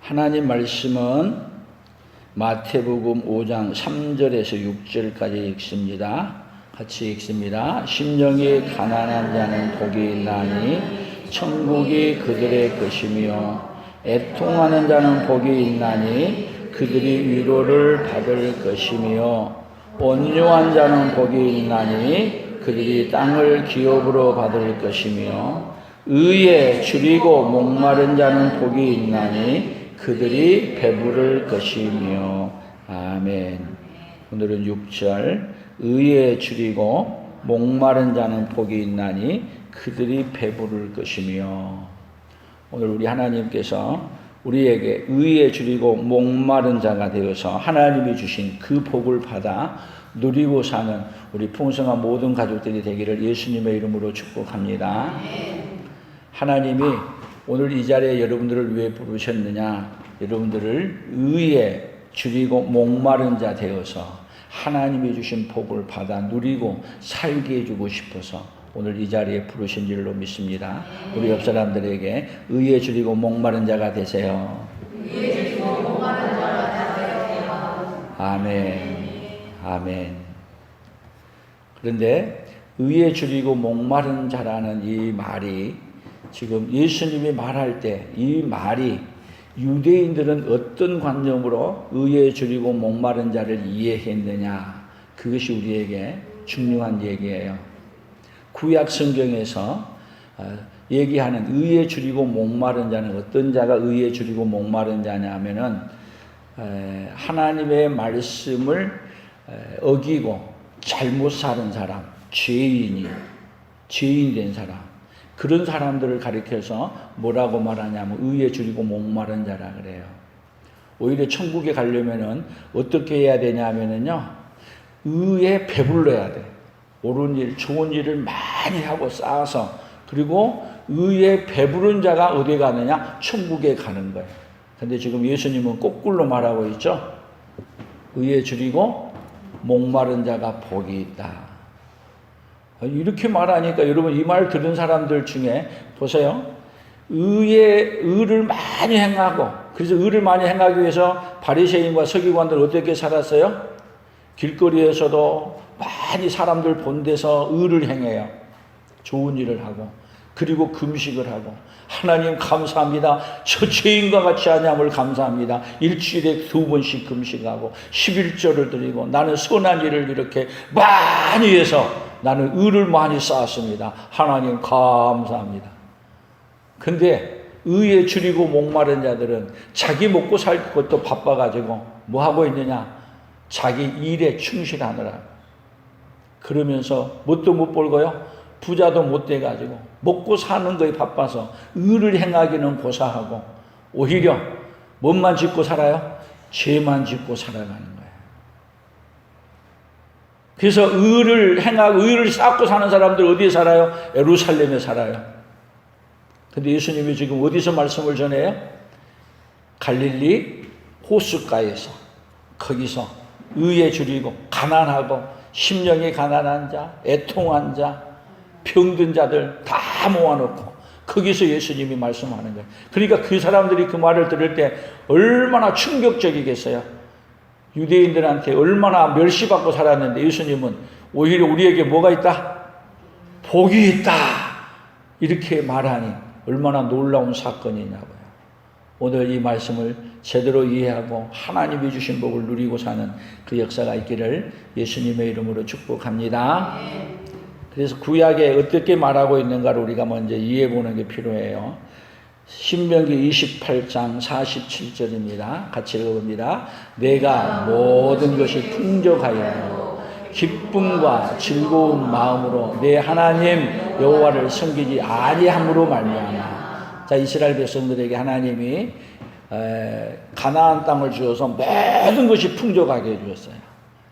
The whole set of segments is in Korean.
하나님 말씀은 마태복음 5장 3절에서 6절까지 읽습니다. 같이 읽습니다. 심령이 가난한 자는 복이 있나니 천국이 그들의 것이며 애통하는 자는 복이 있나니 그들이 위로를 받을 것이며 온유한 자는 복이 있나니 그들이 땅을 기업으로 받을 것이며 의에 줄이고 목마른 자는 복이 있나니 그들이 배부를 것이며. 아멘. 오늘은 6절 의에 줄이고 목마른 자는 복이 있나니 그들이 배부를 것이며. 오늘 우리 하나님께서 우리에게 의에 줄이고 목마른 자가 되어서 하나님이 주신 그 복을 받아 누리고 사는 우리 풍성한 모든 가족들이 되기를 예수님의 이름으로 축복합니다. 하나님이 오늘 이 자리에 여러분들을 왜 부르셨느냐? 여러분들을 의에 줄이고 목마른 자 되어서 하나님이 주신 복을 받아 누리고 살게 해주고 싶어서 오늘 이 자리에 부르신 줄로 믿습니다. 우리 옆 사람들에게 의에 줄이고 목마른 자가 되세요. 의에 줄이고 목마른 자가 되세요. 아멘. 아멘. 그런데 의에 줄이고 목마른 자라는 이 말이 지금 예수님이 말할 때 이 말이 유대인들은 어떤 관념으로 의에 줄이고 목마른 자를 이해했느냐, 그것이 우리에게 중요한 얘기예요. 구약 성경에서 얘기하는 의에 줄이고 목마른 자는 어떤 자가 의에 줄이고 목마른 자냐 하면은 하나님의 말씀을 어기고 잘못 사는 사람, 죄인 된 사람, 그런 사람들을 가리켜서 뭐라고 말하냐면 의에 줄이고 목마른 자라 그래요. 오히려 천국에 가려면은 어떻게 해야 되냐 하면은요, 의에 배불러야 돼. 옳은 일, 좋은 일을 많이 하고 쌓아서, 그리고 의에 배부른 자가 어디에 가느냐? 천국에 가는 거예요. 근데 지금 예수님은 거꾸로 말하고 있죠. 의에 줄이고 목마른 자가 복이 있다. 이렇게 말하니까 여러분 이 말 들은 사람들 중에 보세요. 의를 많이 행하고, 그래서 의를 많이 행하기 위해서 바리새인과 서기관들 어떻게 살았어요? 길거리에서도 많이 사람들 본 데서 의를 행해요. 좋은 일을 하고, 그리고 금식을 하고, 하나님 감사합니다. 저 죄인과 같이 하냐을 감사합니다. 일주일에 2번씩 금식하고 11조를 드리고 나는 선한 일을 이렇게 많이 해서 나는 의를 많이 쌓았습니다. 하나님 감사합니다. 근데 의에 줄이고 목마른 자들은 자기 먹고 살 것도 바빠가지고 뭐 하고 있느냐? 자기 일에 충실하느라. 그러면서 뭣도 못 벌고요, 부자도 못 돼가지고 먹고 사는 거에 바빠서 의를 행하기는 고사하고 오히려 뭔만 짓고 살아요? 죄만 짓고 살아가는 거예요. 그래서 의를 행하고 의를 쌓고 사는 사람들 어디에 살아요? 예루살렘에 살아요. 근데 예수님이 지금 어디서 말씀을 전해요? 갈릴리 호숫가에서, 거기서 의에 줄이고 가난하고 심령이 가난한 자, 애통한 자, 병든 자들 다 모아놓고 거기서 예수님이 말씀하는 거예요. 그러니까 그 사람들이 그 말을 들을 때 얼마나 충격적이겠어요. 유대인들한테 얼마나 멸시받고 살았는데 예수님은 오히려 우리에게 뭐가 있다? 복이 있다. 이렇게 말하니 얼마나 놀라운 사건이냐고요. 오늘 이 말씀을 제대로 이해하고 하나님이 주신 복을 누리고 사는 그 역사가 있기를 예수님의 이름으로 축복합니다. 그래서 구약에 어떻게 말하고 있는가를 우리가 먼저 이해해 보는 게 필요해요. 신명기 28장 47절입니다. 같이 읽어봅니다. 내가 모든 것이 풍족하여 기쁨과 즐거운 마음으로 내 하나님 여호와를 섬기지 아니함으로 말미암아. 자, 이스라엘 백성들에게 하나님이 가나안 땅을 주어서 모든 것이 풍족하게 해주었어요.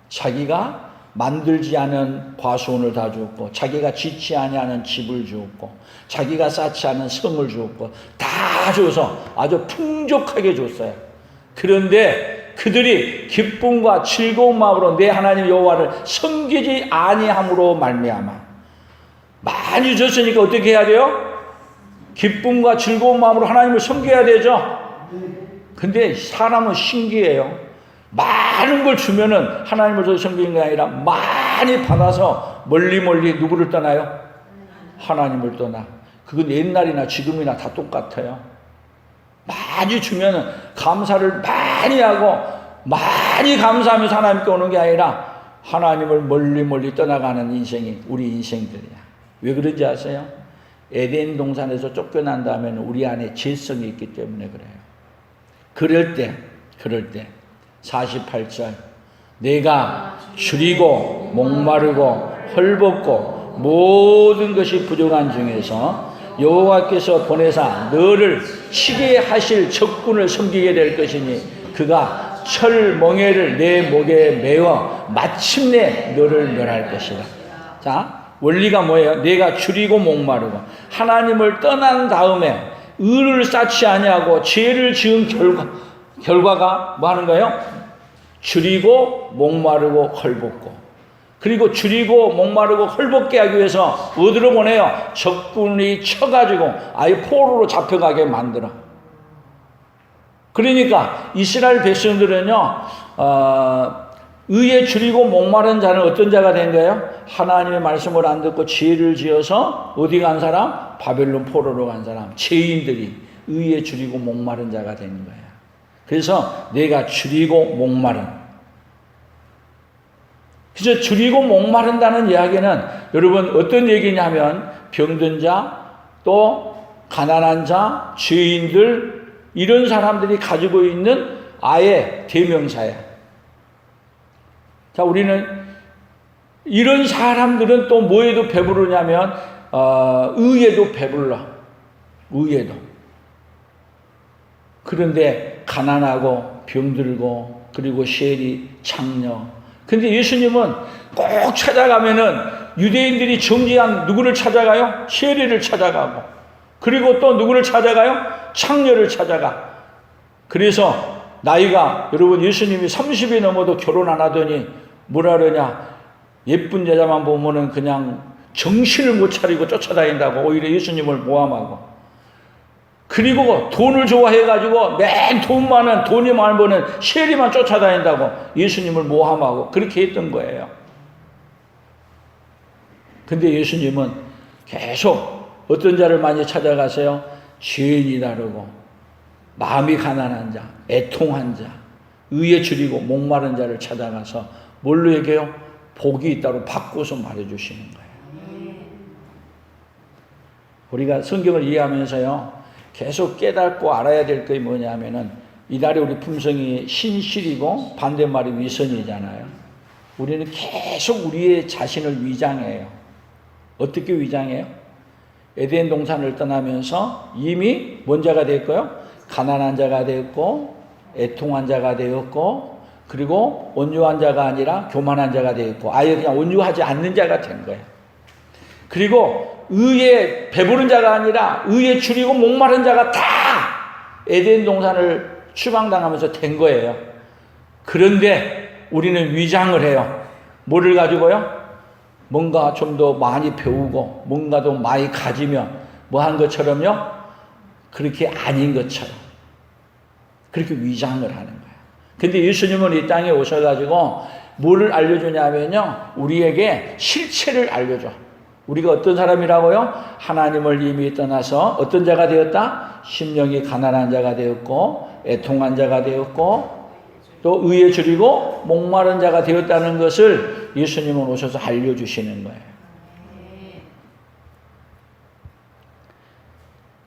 자기가 만들지 않은 과수원을 다 주었고, 자기가 짓지 아니하는 집을 주었고, 자기가 쌓지 않은 성을 주었고, 다 줘서 아주 풍족하게 줬어요. 그런데 그들이 기쁨과 즐거운 마음으로 내 하나님 여호와를 섬기지 아니함으로 말미암아. 많이 줬으니까 어떻게 해야 돼요? 기쁨과 즐거운 마음으로 하나님을 섬겨야 되죠. 근데 사람은 신기해요. 많은 걸 주면은 하나님을 더 섬기는 게 아니라 많이 받아서 멀리 누구를 떠나요? 하나님을 떠나. 그건 옛날이나 지금이나 다 똑같아요. 많이 주면은 감사를 많이 하고 많이 감사하면서 하나님께 오는 게 아니라 하나님을 멀리 떠나가는 인생이 우리 인생들이야. 왜 그런지 아세요? 에덴 동산에서 쫓겨난 다음에는 우리 안에 죄성이 있기 때문에 그래요. 그럴 때 48절 내가 줄이고 목마르고 헐벗고 모든 것이 부족한 중에서 여호와께서 보내사 너를 치게 하실 적군을 섬기게 될 것이니 그가 철멍에를 내 목에 메어 마침내 너를 멸할 것이다. 자, 원리가 뭐예요? 내가 줄이고 목마르고 하나님을 떠난 다음에 의를 쌓지 아니하고 죄를 지은 결과가 뭐 하는 거예요? 줄이고 목마르고 헐벗고, 그리고 줄이고 목마르고 헐벗게 하기 위해서 어디로 보내요? 적군이 쳐가지고 아예 포로로 잡혀가게 만들어. 그러니까 이스라엘 백성들은요, 의에 줄이고 목마른 자는 어떤 자가 된 거예요? 하나님의 말씀을 안 듣고 죄를 지어서 어디 간 사람? 바벨론 포로로 간 사람. 죄인들이 의에 줄이고 목마른 자가 된 거예요. 그래서 내가 줄이고 목마른. 그래서 줄이고 목마른다는 이야기는 여러분 어떤 얘기냐면 병든 자, 또 가난한 자, 죄인들, 이런 사람들이 가지고 있는 아예 대명사야. 자, 우리는 이런 사람들은 또 뭐에도 배부르냐면 의에도 배불러. 의에도. 그런데 가난하고 병들고 그리고 쉐리 창녀. 근데 예수님은 꼭 찾아가면은 유대인들이 정죄한 누구를 찾아가요? 쉐리를 찾아가고, 그리고 또 누구를 찾아가요? 창녀를 찾아가. 그래서 나이가 여러분 예수님이 30이 넘어도 결혼 안 하더니 뭐라 그러냐, 예쁜 여자만 보면은 그냥 정신을 못 차리고 쫓아다닌다고 오히려 예수님을 모함하고, 그리고 돈을 좋아해가지고 맨 돈 많은, 돈이 많은 분은 쉐리만 쫓아다닌다고 예수님을 모함하고 그렇게 했던 거예요. 근데 예수님은 계속 어떤 자를 많이 찾아가세요? 죄인이다 그러고, 마음이 가난한 자, 애통한 자, 의에 줄이고 목마른 자를 찾아가서 뭘로 얘기해요? 복이 있다고 바꿔서 말해주시는 거예요. 우리가 성경을 이해하면서요, 계속 깨닫고 알아야 될 게 뭐냐면은, 이달에 우리 품성이 신실이고 반대말이 위선이잖아요. 우리는 계속 우리의 자신을 위장해요. 어떻게 위장해요? 에덴 동산을 떠나면서 이미 뭔 자가 됐고요? 가난한 자가 되었고, 애통한 자가 되었고, 그리고 온유한 자가 아니라 교만한 자가 되었고, 아예 그냥 온유하지 않는 자가 된 거예요. 그리고 의에 배부른 자가 아니라 의에 줄이고 목마른 자가 다 에덴 동산을 추방당하면서 된 거예요. 그런데 우리는 위장을 해요. 뭐를 가지고요? 뭔가 좀 더 많이 배우고 뭔가 더 많이 가지면 뭐 한 것처럼요? 그렇게 아닌 것처럼 그렇게 위장을 하는 거예요. 근데 예수님은 이 땅에 오셔가지고 뭐를 알려주냐면요, 우리에게 실체를 알려줘. 우리가 어떤 사람이라고요? 하나님을 이미 떠나서 어떤 자가 되었다? 심령이 가난한 자가 되었고, 애통한 자가 되었고, 또 의에 줄이고 목마른 자가 되었다는 것을 예수님은 오셔서 알려주시는 거예요.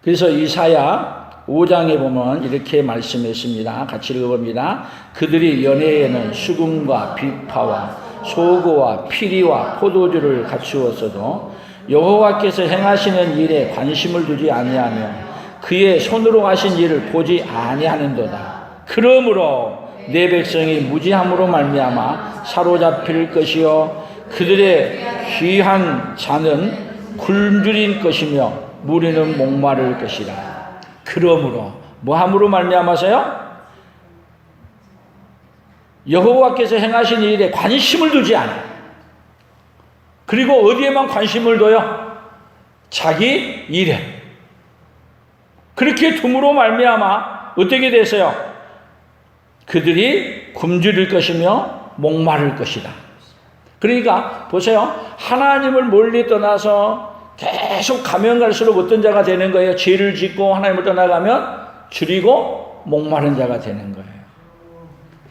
그래서 이사야 5장에 보면 이렇게 말씀했습니다. 같이 읽어봅니다. 그들이 연회에는 수금과 비파와 소고와 피리와 포도주를 갖추었어도 여호와께서 행하시는 일에 관심을 두지 아니하며 그의 손으로 하신 일을 보지 아니하는도다. 그러므로 내 백성이 무지함으로 말미암아 사로잡힐 것이요 그들의 귀한 자는 굶주릴 것이며 무리는 목마를 것이라. 그러므로 뭐함으로 말미암아서요? 여호와께서 행하신 일에 관심을 두지 않아. 그리고 어디에만 관심을 둬요? 자기 일에. 그렇게 둠으로 말미암아 어떻게 됐어요? 그들이 굶주릴 것이며 목마를 것이다. 그러니까 보세요. 하나님을 멀리 떠나서 계속 가면 갈수록 어떤 자가 되는 거예요? 죄를 짓고 하나님을 떠나가면 줄이고 목마른 자가 되는 거예요.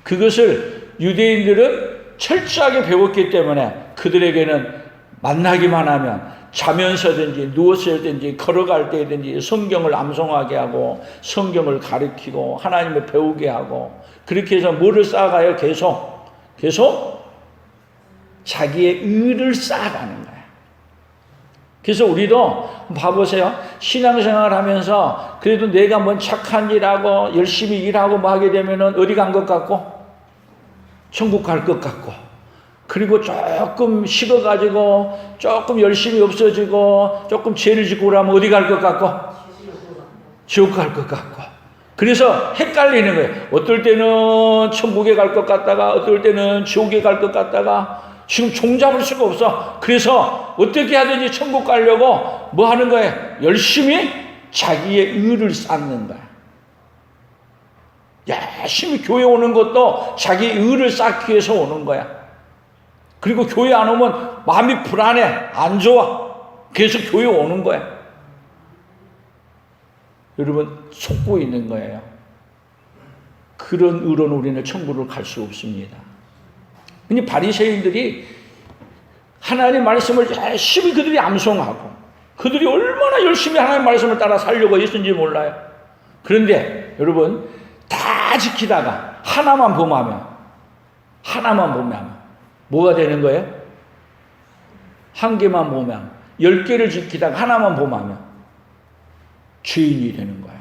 그것을 유대인들은 철저하게 배웠기 때문에 그들에게는 만나기만 하면 자면서든지 누웠을든지 걸어갈 때든지 성경을 암송하게 하고 성경을 가르치고 하나님을 배우게 하고 그렇게 해서 뭐를 쌓아가요? 계속 자기의 의를 쌓아가는 거예요. 그래서 우리도 봐보세요. 신앙생활을 하면서 그래도 내가 뭔 착한 일하고 열심히 일하고 뭐 하게 되면은 어디 간 것 같고? 천국 갈 것 같고. 그리고 조금 식어가지고 조금 열심히 없어지고 조금 죄를 짓고 그러면 어디 갈 것 같고? 지옥 갈 것 같고. 그래서 헷갈리는 거예요. 어떨 때는 천국에 갈 것 같다가 어떨 때는 지옥에 갈 것 같다가 지금 종잡을 수가 없어. 그래서 어떻게 하든지 천국 가려고 뭐 하는 거예요? 열심히 자기의 의를 쌓는 거야. 열심히 교회 오는 것도 자기 의를 쌓기 위해서 오는 거야. 그리고 교회 안 오면 마음이 불안해. 안 좋아. 그래서 교회 오는 거야. 여러분 속고 있는 거예요. 그런 의로는 우리는 천국을 갈 수 없습니다. 근데 바리새인들이 하나님의 말씀을 열심히 그들이 암송하고 그들이 얼마나 열심히 하나님의 말씀을 따라 살려고 했는지 몰라요. 그런데 여러분 다 지키다가 하나만 범하면 뭐가 되는 거예요? 한 개만 보면 10개를 지키다가 하나만 범하면 죄인이 되는 거야.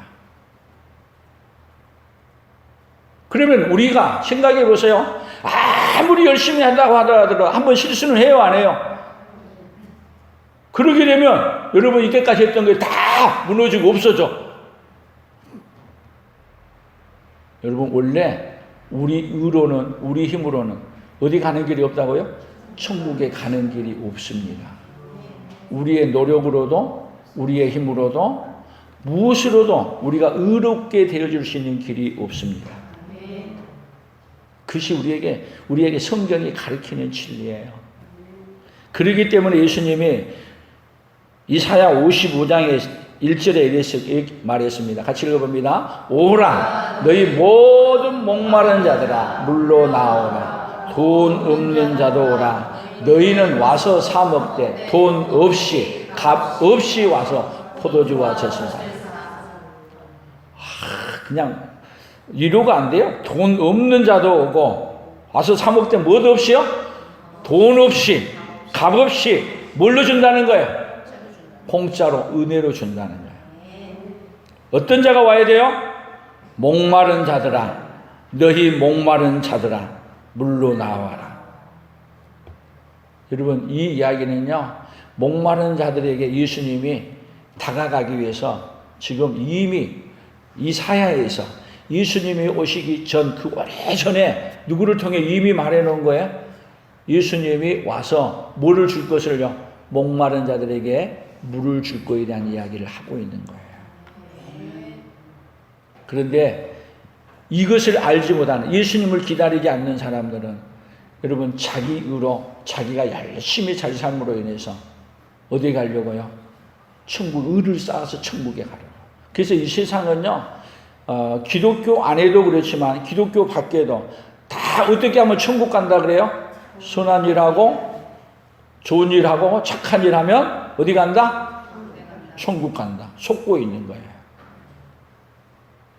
그러면 우리가 생각해 보세요. 아무리 열심히 한다고 하더라도 한번 실수는 해요, 안 해요? 그러게 되면 여러분 이때까지 했던 게 다 무너지고 없어져. 여러분 원래 우리 의로는 우리 힘으로는 어디 가는 길이 없다고요? 천국에 가는 길이 없습니다. 우리의 노력으로도 우리의 힘으로도 무엇으로도 우리가 의롭게 되어줄 수 있는 길이 없습니다. 그것이 우리에게 성경이 가르치는 진리예요. 그렇기 때문에 예수님이 이사야 55장의 1절에 이렇게 말했습니다. 같이 읽어봅니다. 오라 너희 모든 목마른 자들아 물로 나오라. 돈 없는 자도 오라. 너희는 와서 사 먹되 돈 없이 값 없이 와서 포도주와 젖을 사. 그냥 위로가 안 돼요. 돈 없는 자도 오고 와서 사 먹되 뭐 없이요? 돈 없이 값 없이 뭘로 준다는 거예요? 공짜로 은혜로 준다는 거예요. 어떤 자가 와야 돼요? 목마른 자들아 너희 목마른 자들아 물로 나와라. 여러분 이 이야기는요 목마른 자들에게 예수님이 다가가기 위해서 지금 이미 이사야에서 예수님이 오시기 전 그 오래전에 누구를 통해 이미 말해놓은 거예요? 예수님이 와서 뭐를 줄 것을요? 목마른 자들에게 물을 줄 것에 대한 이야기를 하고 있는 거예요. 그런데 이것을 알지 못하는 예수님을 기다리지 않는 사람들은 여러분 자기 의로 자기가 열심히 잘 삶으로 인해서 어디 가려고요? 천국 의를 쌓아서 천국에 가려고. 그래서 이 세상은요 기독교 안에도 그렇지만 기독교 밖에도 다 어떻게 하면 천국 간다 그래요? 선한 일하고 좋은 일하고 착한 일하면 어디 간다? 천국 간다. 속고 있는 거예요.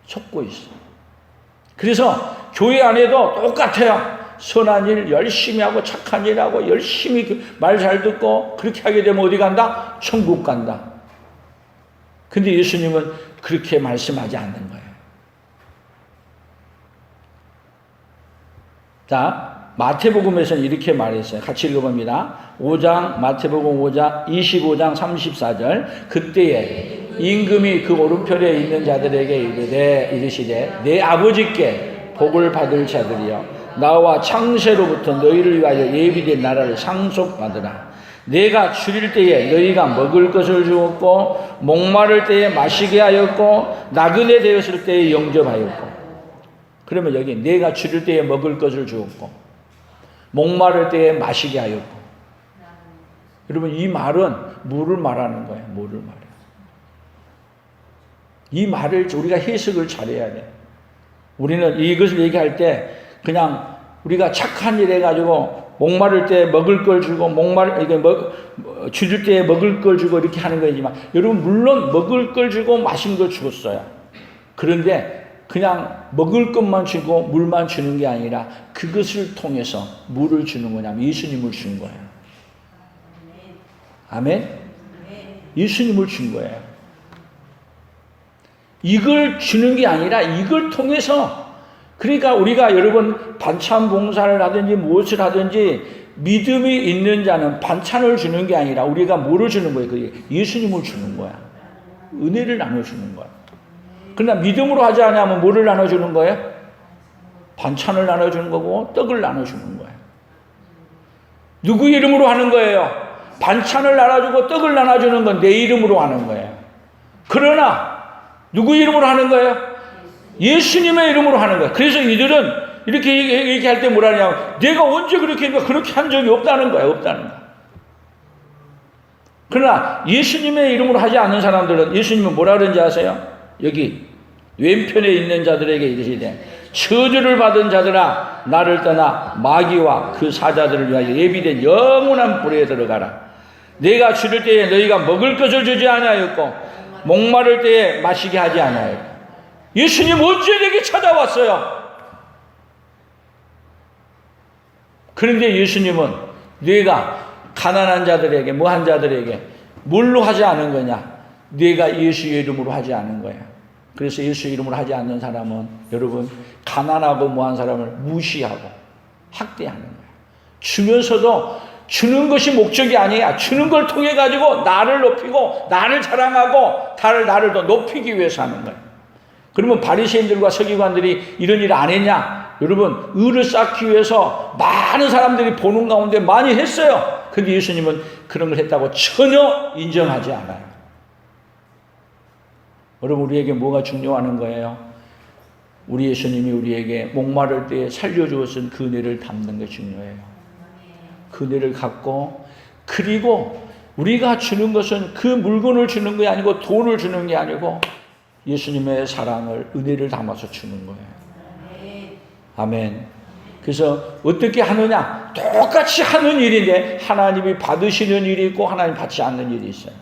속고 있어. 그래서 교회 안에도 똑같아요. 선한 일 열심히 하고 착한 일 하고 열심히 말 잘 듣고 그렇게 하게 되면 어디 간다? 천국 간다. 근데 예수님은 그렇게 말씀하지 않는 거예요. 자, 마태복음에서는 이렇게 말했어요. 같이 읽어봅니다. 5장 마태복음 5장 25장 34절 그때에 임금이 그 오른편에 있는 자들에게 이르시되 내 아버지께 복을 받을 자들이여 나와 창세로부터 너희를 위하여 예비된 나라를 상속받으라. 내가 줄일 때에 너희가 먹을 것을 주었고 목마를 때에 마시게 하였고 나그네 되었을 때에 영접하였고 그러면 여기 내가 줄일 때에 먹을 것을 주었고 목마를 때에 마시게 하였고. 여러분 이 말은 뭐를 말하는 거예요? 뭐를 말해요? 이 말을 우리가 해석을 잘해야 돼요. 우리는 이것을 얘기할 때 그냥 우리가 착한 일 해가지고 목마를 때 먹을 걸 주고 줄일 때 먹을 걸 주고 이렇게 하는 거지만 여러분 물론 먹을 걸 주고 마신 걸 주었어요. 그런데 그냥 먹을 것만 주고 물만 주는 게 아니라 그것을 통해서 물을 주는 거냐면 예수님을 준 거예요. 아멘? 예수님을 준 거예요. 이걸 주는 게 아니라 이걸 통해서, 그러니까 우리가 여러분 반찬 봉사를 하든지 무엇을 하든지 믿음이 있는 자는 반찬을 주는 게 아니라 우리가 뭐를 주는 거예요? 그게 예수님을 주는 거야. 은혜를 나눠주는 거야. 그러나 믿음으로 하지 않으면 뭐를 나눠주는 거예요? 반찬을 나눠주는 거고 떡을 나눠주는 거예요. 누구 이름으로 하는 거예요? 반찬을 나눠주고 떡을 나눠주는 건 내 이름으로 하는 거예요. 그러나 누구 이름으로 하는 거예요? 예수님의 이름으로 하는 거예요. 그래서 이들은 이렇게 할 때 뭐라 하냐면 내가 언제 그렇게 한 적이 없다는 거예요. 없다는 거예요. 그러나 예수님의 이름으로 하지 않는 사람들은 예수님은 뭐라 그런지 아세요? 여기 왼편에 있는 자들에게 이르시되 저주를 받은 자들아 나를 떠나 마귀와 그 사자들을 위하여 예비된 영원한 불에 들어가라. 내가 줄일 때에 너희가 먹을 것을 주지 아니하였고 목마를 때에 마시게 하지 아니하였고. 예수님 언제 내게 찾아왔어요? 그런데 예수님은 네가 가난한 자들에게 뭐한 자들에게 뭘로 하지 않은 거냐? 네가 예수의 이름으로 하지 않은 거야. 그래서 예수의 이름으로 하지 않는 사람은 여러분 가난하고 뭐한 사람을 무시하고 학대하는 거야. 주면서도 주는 것이 목적이 아니야. 주는 걸 통해 가지고 나를 높이고 나를 자랑하고 나를 더 높이기 위해서 하는 거야. 그러면 바리새인들과 서기관들이 이런 일을 안 했냐? 여러분 의를 쌓기 위해서 많은 사람들이 보는 가운데 많이 했어요. 근데 예수님은 그런 걸 했다고 전혀 인정하지 않아요. 여러분 우리에게 뭐가 중요한 거예요? 우리 예수님이 우리에게 목마를 때에 살려주었은 그 은혜를 담는 게 중요해요. 그 은혜를 갖고, 그리고 우리가 주는 것은 그 물건을 주는 게 아니고 돈을 주는 게 아니고 예수님의 사랑을, 은혜를 담아서 주는 거예요. 아멘. 그래서 어떻게 하느냐? 똑같이 하는 일인데 하나님이 받으시는 일이 있고 하나님 받지 않는 일이 있어요.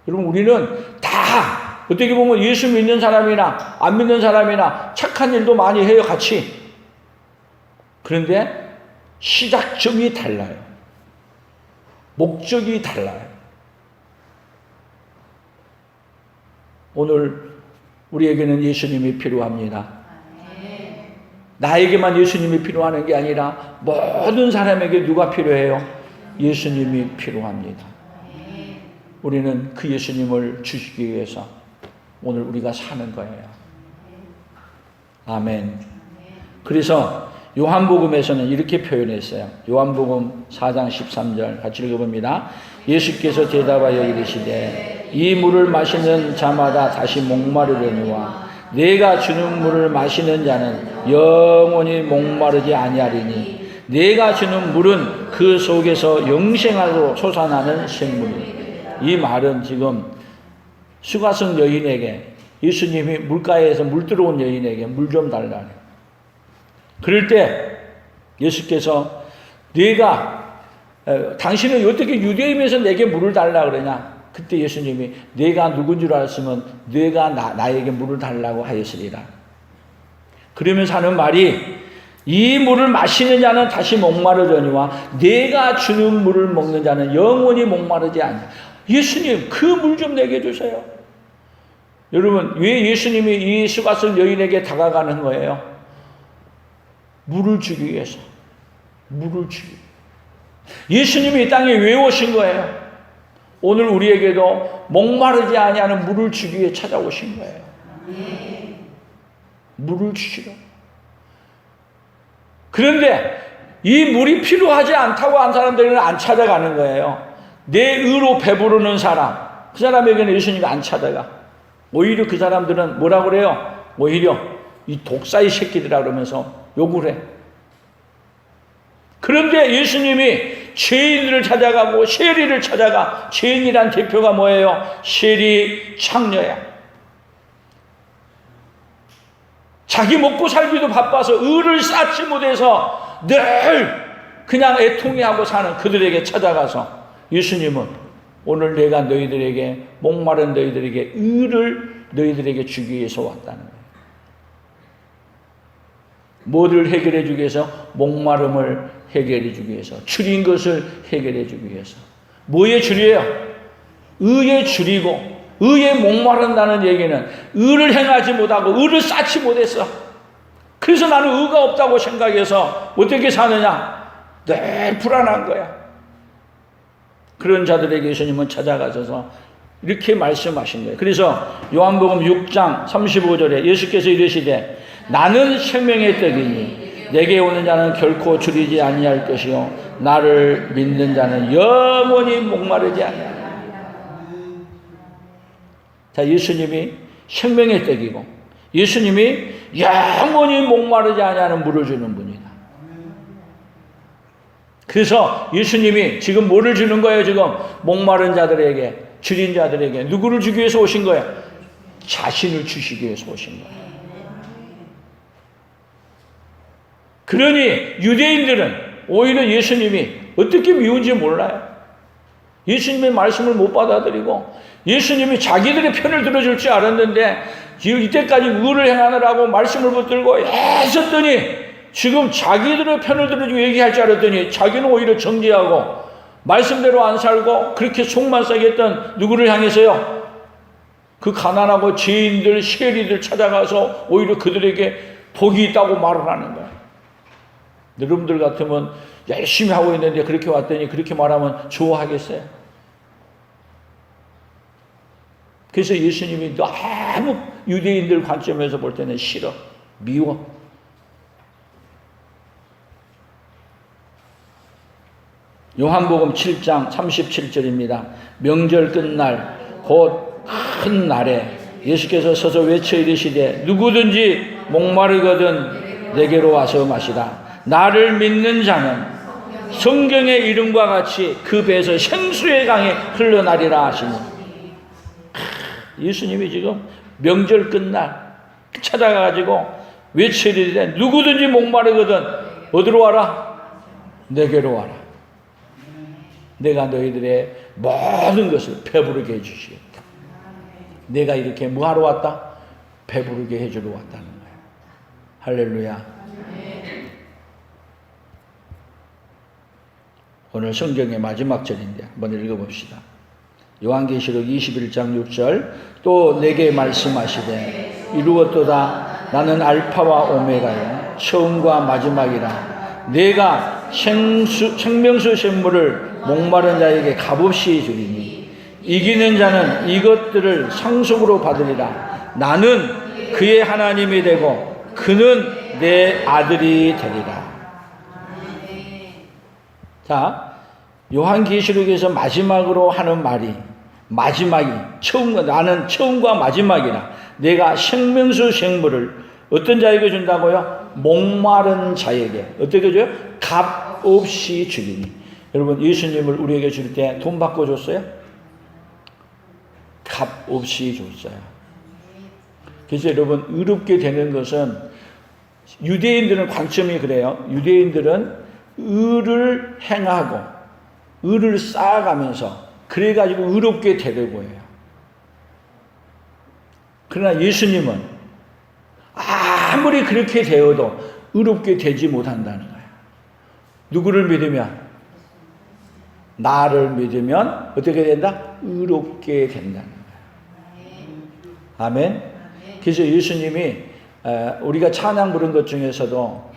여러분 우리는 다 어떻게 보면 예수 믿는 사람이나 안 믿는 사람이나 착한 일도 많이 해요. 같이. 그런데 시작점이 달라요. 목적이 달라요. 오늘 우리에게는 예수님이 필요합니다. 나에게만 예수님이 필요한 게 아니라 모든 사람에게 누가 필요해요? 예수님이 필요합니다. 우리는 그 예수님을 주시기 위해서 오늘 우리가 사는 거예요. 아멘. 그래서 요한복음에서는 이렇게 표현했어요. 요한복음 4장 13절 같이 읽어봅니다. 예수께서 대답하여 이르시되 이 물을 마시는 자마다 다시 목마르려니와 내가 주는 물을 마시는 자는 영원히 목마르지 아니하리니 내가 주는 물은 그 속에서 영생하로 솟아나는 샘물이니. 이 말은 지금 수가성 여인에게 예수님이 물가에서 물 들어온 여인에게 물 좀 달라요. 그럴 때 예수께서 당신은 어떻게 유대인에서 내게 물을 달라 그러냐? 그때 예수님이 내가 누군 줄 알았으면 내가 나에게 물을 달라고 하였으리라. 그러면서 하는 말이 이 물을 마시는 자는 다시 목마르려니와 내가 주는 물을 먹는 자는 영원히 목마르지 않냐. 예수님 그 물 좀 내게 주세요. 여러분 왜 예수님이 이 수가성 여인에게 다가가는 거예요? 물을 주기 위해서. 물을 주기 위해서. 예수님이 이 땅에 왜 오신 거예요? 오늘 우리에게도 목마르지 아니하는 물을 주기 위해 찾아오신 거예요. 물을 주시러. 그런데 이 물이 필요하지 않다고 한 사람들은 안 찾아가는 거예요. 내 의로 배부르는 사람, 그 사람에게는 예수님이 안 찾아가. 오히려 그 사람들은 뭐라고 그래요? 오히려 이 독사의 새끼들이라 그러면서 욕을 해. 그런데 예수님이 죄인들을 찾아가고 세리를 찾아가. 죄인이란 대표가 뭐예요? 세리 창녀야. 자기 먹고 살기도 바빠서 의를 쌓지 못해서 늘 그냥 애통해하고 사는 그들에게 찾아가서 예수님은 오늘 내가 너희들에게 목마른 너희들에게 의를 너희들에게 주기 위해서 왔다는 거예요. 뭐를 해결해 주기 위해서? 목마름을 해결해 주기 위해서, 줄인 것을 해결해 주기 위해서. 뭐의 줄이에요? 의의 줄이고, 의에 목마른다는 얘기는 의를 행하지 못하고 의를 쌓지 못했어. 그래서 나는 의가 없다고 생각해서 어떻게 사느냐? 늘 불안한 거야. 그런 자들에게 예수님은 찾아가셔서 이렇게 말씀하신 거예요. 그래서 요한복음 6장 35절에 예수께서 이르시되 나는 생명의 떡이니 내게 오는 자는 결코 줄이지 아니할 것이요 나를 믿는 자는 영원히 목마르지 아니하리라. 자, 예수님이 생명의 떡이고 예수님이 영원히 목마르지 아니하는 물을 주는 분이다. 그래서 예수님이 지금 뭐를 주는 거예요? 지금 목마른 자들에게, 줄인 자들에게 누구를 주기 위해서 오신 거예요? 자신을 주시기 위해서 오신 거예요. 그러니 유대인들은 오히려 예수님이 어떻게 미운지 몰라요. 예수님의 말씀을 못 받아들이고 예수님이 자기들의 편을 들어줄 줄 알았는데 이때까지 의를 행하느라고 말씀을 붙들고 애썼더니 지금 자기들의 편을 들어주고 얘기할 줄 알았더니 자기는 오히려 정죄하고 말씀대로 안 살고 그렇게 속만 썩게 했던 누구를 향해서요? 그 가난하고 죄인들, 세리들 찾아가서 오히려 그들에게 복이 있다고 말을 하는 거예요. 여러분들 같으면 열심히 하고 있는데 그렇게 왔더니 그렇게 말하면 좋아하겠어요? 그래서 예수님이 너무 유대인들 관점에서 볼 때는 싫어, 미워. 요한복음 7장 37절입니다. 명절 끝날 곧 큰 날에 예수께서 서서 외쳐 이르시되 누구든지 목마르거든 내게로 와서 마시라. 나를 믿는 자는 성경의 이름과 같이 그 배에서 생수의 강이 흘러나리라 하시니, 예수님이 지금 명절 끝날 찾아가가지고 외쳐 이르되 누구든지 목마르거든 어디로 와라? 내게로 와라. 내가 너희들의 모든 것을 배부르게 해주시겠다. 내가 이렇게 뭐하러 왔다? 배부르게 해주러 왔다는 거예요. 할렐루야. 오늘 성경의 마지막 절인데 한번 읽어봅시다. 요한계시록 21장 6절 또 내게 말씀하시되 이루었도다. 나는 알파와 오메가요 처음과 마지막이라. 내가 생명수 샘물을 목마른 자에게 값없이 주리니 이기는 자는 이것들을 상속으로 받으리라. 나는 그의 하나님이 되고 그는 내 아들이 되리라. 자, 요한계시록에서 마지막으로 하는 말이 나는 처음과 마지막이라. 내가 생명수 생물을 어떤 자에게 준다고요? 목마른 자에게 어떻게 줘요? 값없이 주리니. 여러분, 예수님을 우리에게 줄 때 돈 받고 줬어요? 값없이 줬어요. 그래서 여러분, 의롭게 되는 것은 유대인들은 관점이 그래요. 유대인들은 의를 행하고 의를 쌓아가면서 그래가지고 의롭게 되려고 해요. 그러나 예수님은 아무리 그렇게 되어도 의롭게 되지 못한다는 거예요. 누구를 믿으면? 나를 믿으면 어떻게 된다? 의롭게 된다는 거예요. 아멘. 그래서 예수님이 우리가 찬양 부른 것 중에서도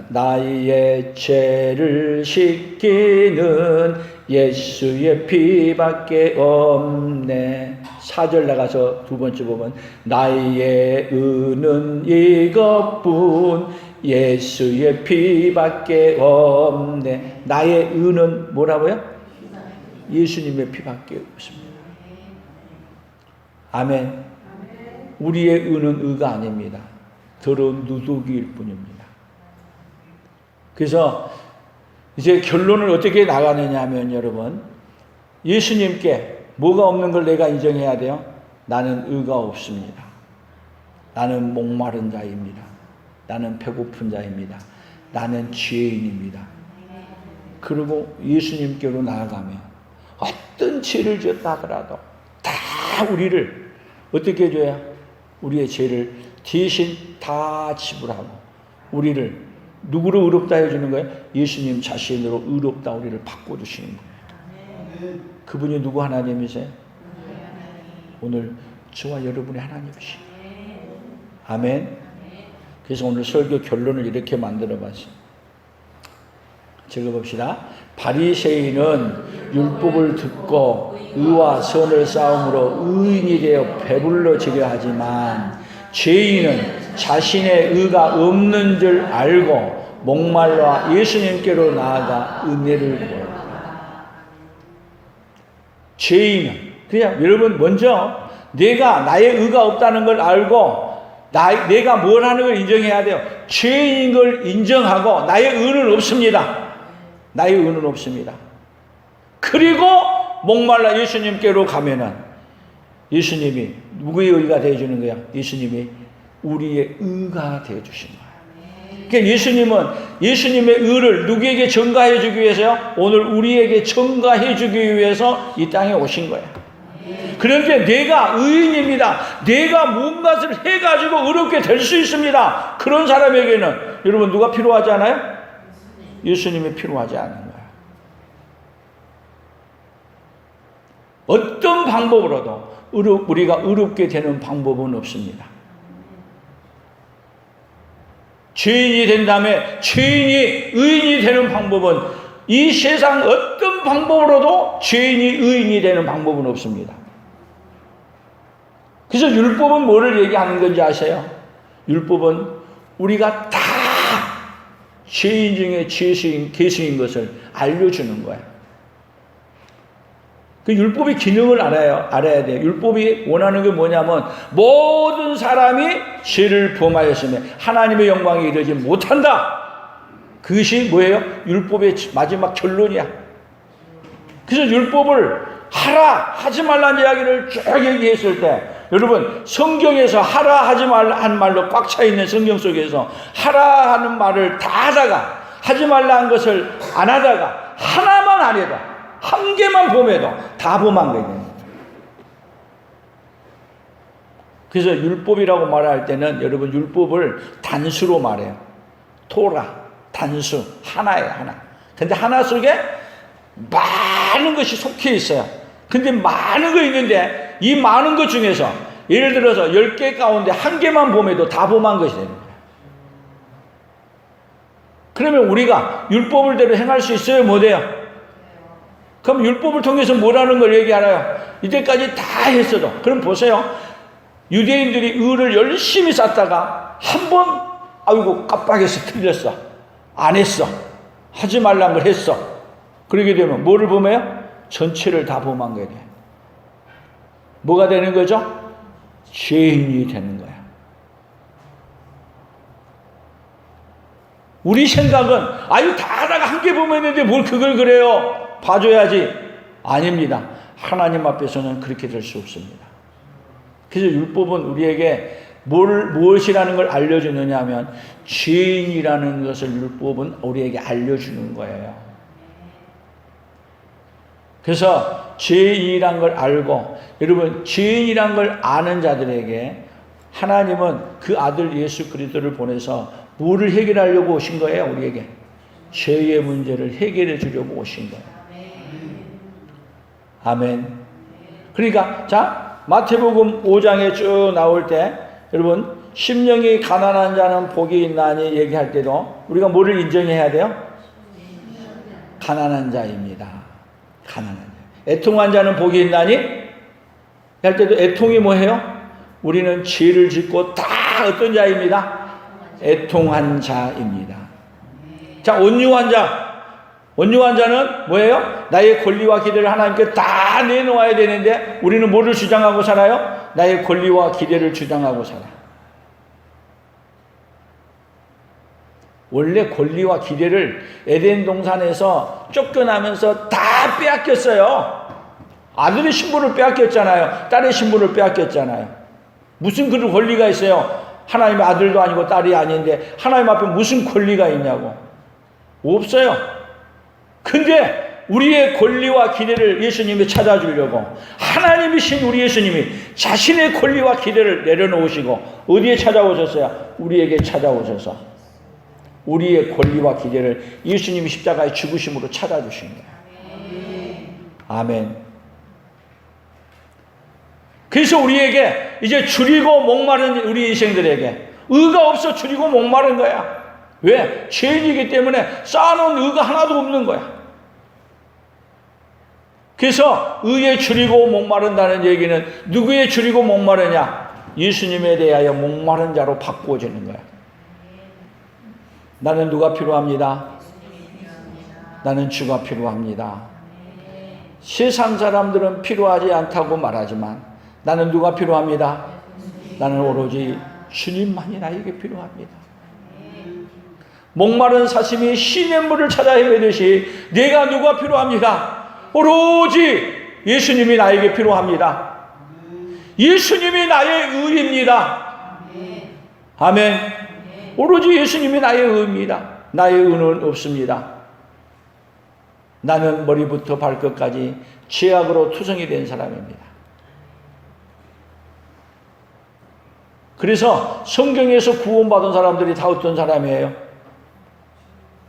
나의 죄를 씻기는 예수의 피밖에 없네. 4절 나가서 두 번째 보면 나의 의는 이것뿐 예수의 피밖에 없네. 나의 의는 뭐라고요? 예수님의 피밖에 없습니다. 아멘. 우리의 의는 의가 아닙니다. 더러운 누더기일 뿐입니다. 그래서 이제 결론을 어떻게 나가느냐 하면 여러분, 예수님께 뭐가 없는 걸 내가 인정해야 돼요? 나는 의가 없습니다. 나는 목마른 자입니다. 나는 배고픈 자입니다. 나는 죄인입니다. 그리고 예수님께로 나아가면 어떤 죄를 지었다 하더라도 다 우리를 어떻게 해줘야? 우리의 죄를 대신 다 지불하고 우리를 누구로 의롭다 해주는 거예요? 예수님 자신으로 의롭다 우리를 바꿔주시는 거예요. 그분이 누구 하나님이세요? 오늘 저와 여러분의 하나님이시죠. 아멘. 그래서 오늘 설교 결론을 이렇게 만들어 봤어요. 읽어봅시다. 바리새인은 율법을 듣고 의와 선을 싸움으로 의인이 되어 배불러지려 하지만 죄인은 자신의 의가 없는 줄 알고 목말라 예수님께로 나아가 은혜를 구한다. 죄인은 그냥 여러분 먼저 내가 나의 의가 없다는 걸 알고 내가 뭘 하는 걸 인정해야 돼요. 죄인인 걸 인정하고 나의 의는 없습니다. 나의 의는 없습니다. 그리고 목말라 예수님께로 가면은 예수님이 누구의 의가 되어주는 거야? 예수님이 우리의 의가 되어주신 거야. 그러니까 예수님은 예수님의 의를 누구에게 전가해 주기 위해서요? 오늘 우리에게 전가해 주기 위해서 이 땅에 오신 거야. 그런데 내가 의인입니다. 내가 무엇을 해가지고 의롭게 될 수 있습니다. 그런 사람에게는 여러분 누가 필요하지 않아요? 예수님이 필요하지 않은 거야. 어떤 방법으로도 우리가 의롭게 되는 방법은 없습니다. 죄인이 된 다음에 죄인이 의인이 되는 방법은 이 세상 어떤 방법으로도 죄인이 의인이 되는 방법은 없습니다. 그래서 율법은 뭐를 얘기하는 건지 아세요? 율법은 우리가 다 죄인 중에 괴수인 것을 알려주는 거예요. 그 율법의 기능을 알아야 돼요. 율법이 원하는 게 뭐냐면 모든 사람이 죄를 범하였으며 하나님의 영광에 이르지 못한다. 그것이 뭐예요? 율법의 마지막 결론이야. 그래서 율법을 하라 하지 말라는 이야기를 쭉 얘기했을 때 여러분 성경에서 하라 하지 말라 한 말로 꽉 차 있는 성경 속에서 하라 하는 말을 다 하다가 하지 말라 한 것을 안 하다가 하나만 안 해도 한 개만 범해도 다 범한 거예요. 그래서 율법이라고 말할 때는 여러분 율법을 단수로 말해요. 토라 단수 하나예요. 하나. 근데 하나 속에 많은 것이 속해 있어요. 근데 많은 거 있는데 이 많은 것 중에서 예를 들어서 10개 가운데 한 개만 범해도 다 범한 것이 되는 거예요. 그러면 우리가 율법을 대로 행할 수 있어요? 못해요? 그럼 율법을 통해서 뭐라는 걸 얘기하나요? 이때까지 다 했어도. 그럼 보세요. 유대인들이 의를 열심히 쌓다가 한 번 아이고 깜빡해서 틀렸어. 안 했어. 하지 말란 걸 했어. 그러게 되면 뭐를 범해요? 전체를 다 범한 거예요. 뭐가 되는 거죠? 죄인이 되는 거야. 우리 생각은 아유 다 하다가 한 개 범했는데 뭘 그걸 그래요? 봐줘야지. 아닙니다. 하나님 앞에서는 그렇게 될 수 없습니다. 그래서 율법은 우리에게 무엇이라는 걸 알려주느냐 하면 죄인이라는 것을 율법은 우리에게 알려주는 거예요. 그래서 죄인이란 걸 알고 여러분 죄인이란 걸 아는 자들에게 하나님은 그 아들 예수 그리스도를 보내서 뭐를 해결하려고 오신 거예요? 우리에게 죄의 문제를 해결해 주려고 오신 거예요. 아멘. 그러니까 자 마태복음 5장에 쭉 나올 때 여러분 심령이 가난한 자는 복이 있나니 얘기할 때도 우리가 뭐를 인정해야 돼요? 가난한 자입니다. 가난한 자. 애통한 자는 복이 있나니 할 때도 애통이 뭐예요? 우리는 죄를 짓고 다 어떤 자입니다? 애통한 자입니다. 자, 온유한 자. 온유한 자는 뭐예요? 나의 권리와 기대를 하나님께 다 내놓아야 되는데 우리는 뭐를 주장하고 살아요? 나의 권리와 기대를 주장하고 살아요. 원래 권리와 기대를 에덴 동산에서 쫓겨나면서 다 빼앗겼어요. 아들의 신분을 빼앗겼잖아요. 딸의 신분을 빼앗겼잖아요. 무슨 그런 권리가 있어요? 하나님의 아들도 아니고 딸이 아닌데 하나님 앞에 무슨 권리가 있냐고. 없어요. 근데 우리의 권리와 기대를 예수님이 찾아주려고 하나님이신 우리 예수님이 자신의 권리와 기대를 내려놓으시고 어디에 찾아오셨어요? 우리에게 찾아오셔서 우리의 권리와 기대를 예수님이 십자가의 죽으심으로 찾아주신 거예요. 아멘. 그래서 우리에게 이제 줄이고 목마른 우리 인생들에게 의가 없어 줄이고 목마른 거야. 왜? 죄인이기 때문에 쌓아놓은 의가 하나도 없는 거야. 그래서 의에 줄이고 목마른다는 얘기는 누구에 줄이고 목마르냐? 예수님에 대하여 목마른 자로 바꾸어지는 거야. 나는 누가 필요합니다? 나는 주가 필요합니다. 세상 사람들은 필요하지 않다고 말하지만 나는 누가 필요합니다? 나는 오로지 주님만이 나에게 필요합니다. 목마른 사슴이 시냇물을 찾아 헤매듯이 내가 누가 필요합니다? 오로지 예수님이 나에게 필요합니다. 예수님이 나의 의입니다. 아멘. 오로지 예수님이 나의 의입니다. 나의 의는 없습니다. 나는 머리부터 발끝까지 죄악으로 투성이 된 사람입니다. 그래서 성경에서 구원받은 사람들이 다 어떤 사람이에요?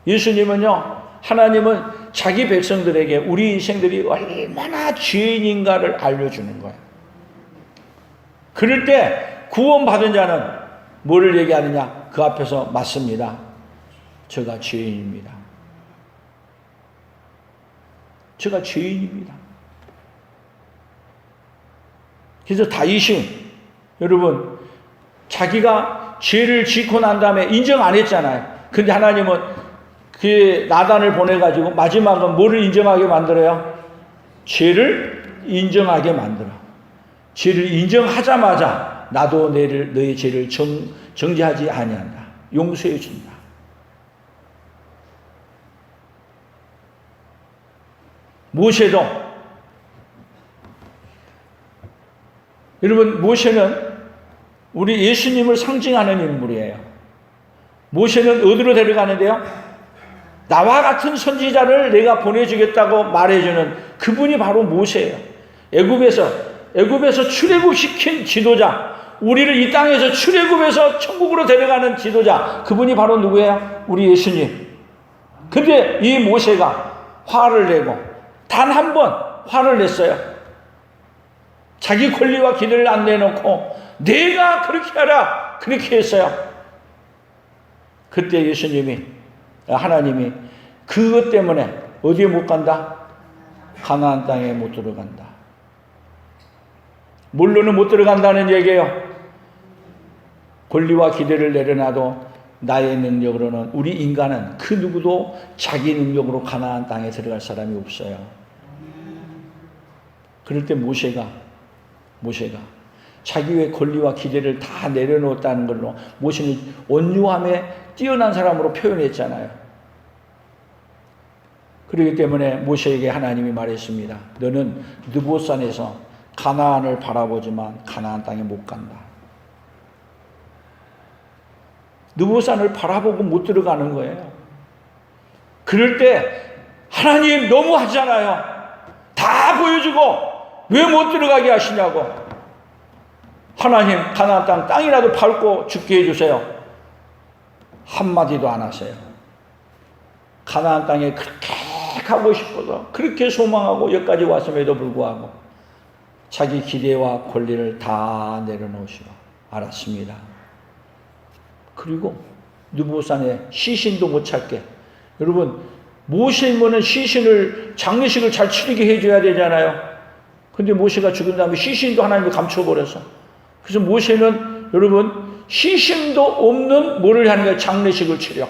예수님은요, 하나님은 자기 백성들에게 우리 인생들이 얼마나 죄인인가를 알려주는 거예요. 그럴 때 구원받은 자는 뭐를 얘기하느냐? 그 앞에서 맞습니다. 제가 죄인입니다. 제가 죄인입니다. 그래서 다윗이 여러분 자기가 죄를 짓고 난 다음에 인정 안 했잖아요. 근데 하나님은 그 나단을 보내가지고 마지막은 뭐를 인정하게 만들어요? 죄를 인정하게 만들어. 죄를 인정하자마자 나도 너의 죄를 정죄하지 아니한다. 용서해 준다. 모세도 여러분 모세는 우리 예수님을 상징하는 인물이에요. 모세는 어디로 데려가는데요? 나와 같은 선지자를 내가 보내주겠다고 말해주는 그분이 바로 모세예요. 애굽에서 출애굽시킨 지도자, 우리를 이 땅에서 출애굽해서 천국으로 데려가는 지도자, 그분이 바로 누구예요? 우리 예수님. 근데 이 모세가 화를 내고 단 한 번 화를 냈어요. 자기 권리와 기대를 안 내놓고 내가 그렇게 하라 그렇게 했어요. 그때 하나님이 그것 때문에 어디에 못 간다? 가나안 땅에 못 들어간다. 물론은 못 들어간다는 얘기예요. 권리와 기대를 내려놔도 나의 능력으로는 우리 인간은 그 누구도 자기 능력으로 가나안 땅에 들어갈 사람이 없어요. 그럴 때 모세가 자기의 권리와 기대를 다 내려놓았다는 걸로 모세는 온유함에 뛰어난 사람으로 표현했잖아요. 그렇기 때문에 모세에게 하나님이 말했습니다. 너는 느보산에서 가나안을 바라보지만 가나안 땅에 못 간다. 느보산을 바라보고 못 들어가는 거예요. 그럴 때 하나님 너무 하잖아요. 다 보여주고 왜 못 들어가게 하시냐고. 하나님 가나안 땅이라도 밟고 죽게 해주세요. 한마디도 안 하세요. 가나안 땅에 그렇게 가고 싶어서 그렇게 소망하고 여기까지 왔음에도 불구하고 자기 기대와 권리를 다 내려놓으시고 알았습니다. 그리고 느보산에 시신도 못 찾게. 여러분 모세면은 장례식을 잘 치르게 해줘야 되잖아요. 근데 모세가 죽은 다음에 시신도 하나님이 감춰버려서. 그래서 모세는 여러분 시신도 없는 뭐를 하는 거예요? 장례식을 치려.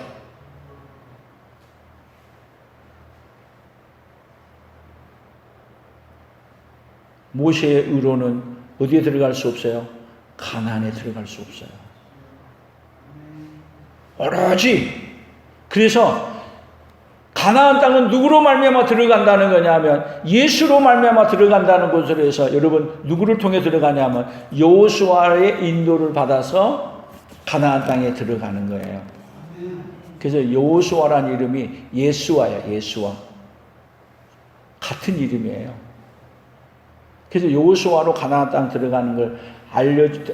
모세의 의로는 어디에 들어갈 수 없어요? 가나안에 들어갈 수 없어요. 오로지 그래서 가나안 땅은 누구로 말미암아 들어간다는 거냐면 예수로 말미암아 들어간다는 것으로 해서 여러분 누구를 통해 들어가냐면 여호수아의 인도를 받아서 가나안 땅에 들어가는 거예요. 그래서 여호수아라는 이름이 예수아예요. 예수아. 같은 이름이에요. 그래서 여호수아로 가나안 땅 들어가는 걸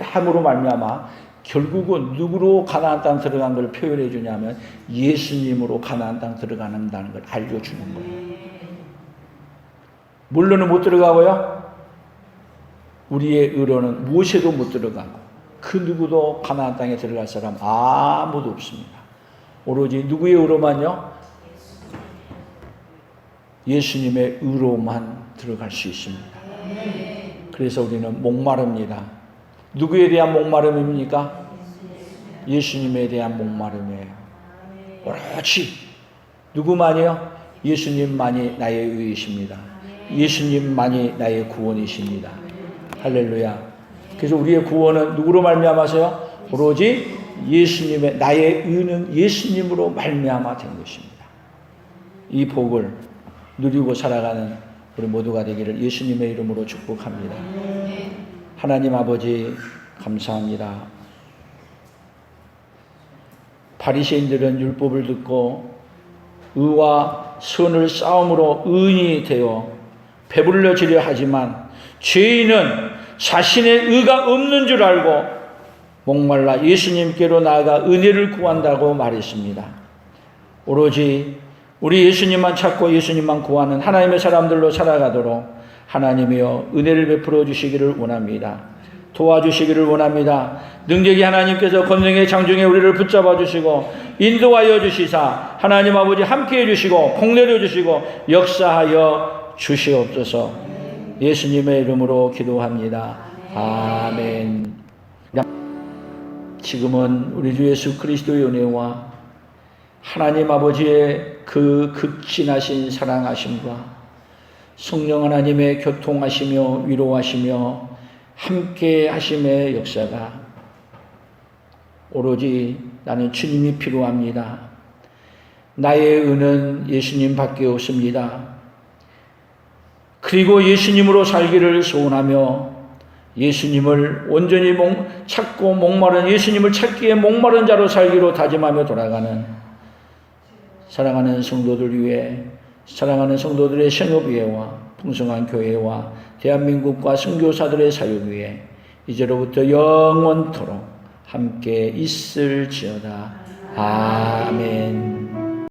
함으로 말미암아 결국은 누구로 가나안 땅 들어간 걸 표현해 주냐면 예수님으로 가나안 땅 들어간다는 걸 알려주는 거예요. 물론은 못 들어가고요. 우리의 의로는 무엇에도 못 들어가고 그 누구도 가나안 땅에 들어갈 사람 아무도 없습니다. 오로지 누구의 의로만요? 예수님의 의로만 들어갈 수 있습니다. 그래서 우리는 목마릅니다. 누구에 대한 목마름입니까? 예수님에 대한 목마름이에요. 오로지 누구만이요? 예수님만이 나의 의이십니다. 예수님만이 나의 구원이십니다. 할렐루야. 그래서 우리의 구원은 누구로 말미암아서요? 오로지 예수님의 나의 의는 예수님으로 말미암아 된 것입니다. 이 복을 누리고 살아가는 우리 모두가 되기를 예수님의 이름으로 축복합니다. 하나님 아버지 감사합니다. 바리새인들은 율법을 듣고 의와 선을 싸움으로 의인이 되어 배불러지려 하지만 죄인은 자신의 의가 없는 줄 알고 목말라 예수님께로 나아가 은혜를 구한다고 말했습니다. 오로지 우리 예수님만 찾고 예수님만 구하는 하나님의 사람들로 살아가도록 하나님이여 은혜를 베풀어 주시기를 원합니다. 도와주시기를 원합니다. 능력이 하나님께서 권능의 장중에 우리를 붙잡아 주시고 인도하여 주시사 하나님 아버지 함께해 주시고 복내려 주시고 역사하여 주시옵소서. 예수님의 이름으로 기도합니다. 아멘. 지금은 우리 주 예수 그리스도의 은혜와 하나님 아버지의 그 극진하신 사랑하심과 성령 하나님의 교통하시며 위로하시며 함께 하심의 역사가 오로지 나는 주님이 필요합니다. 나의 의는 예수님밖에 없습니다. 그리고 예수님으로 살기를 소원하며 예수님을 온전히 찾고 목마른 예수님을 찾기에 목마른 자로 살기로 다짐하며 돌아가는 사랑하는 성도들 위해 사랑하는 성도들의 생업위회와 풍성한 교회와 대한민국과 선교사들의 사역 위에 이제로부터 영원토록 함께 있을지어다. 아멘.